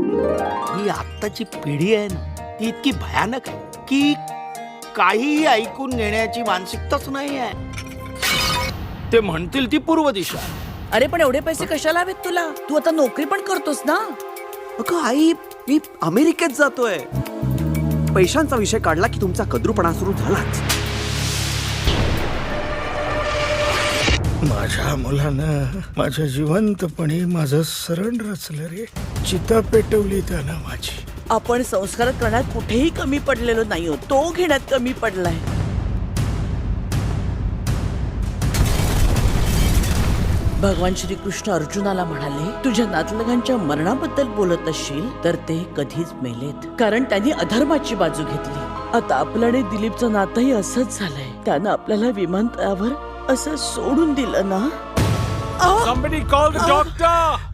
ही आत्ताची पिढी आहे ना ती इतकी भयानक आहे की काही ऐकून घेण्याची मानसिकताच नाही आहे. ते म्हणतील ती पूर्व दिशा. अरे पण एवढे पैसे कशाला हवेत तुला? तू आता नोकरी पण करतोस ना. अगं आई, मी अमेरिकेत जातोय. पैशांचा विषय काढला की तुमचा कद्रूपणा सुरू झालाच. माझ्या मुलानं माझ्या जिवंतपणी माझं सरण रचलं रे. चिता पेटवली त्यानं माझी. आपण संस्कार करण्यात कुठेही कमी पडलेलो नाही होत, तो घेण्यात कमी पडलाय. भगवान श्रीकृष्ण अर्जुनाला म्हणाले, तुझ्या नातलगांच्या मरणाबद्दल बोलत असशील तर ते कधीच मेलेत, कारण त्यांनी अधर्माची बाजू घेतली. आता आपलं आणि दिलीपचं नातंही असंच झालंय. त्यानं आपल्याला विमानतळावर असं सोडून दिलं ना. Somebody call the doctor!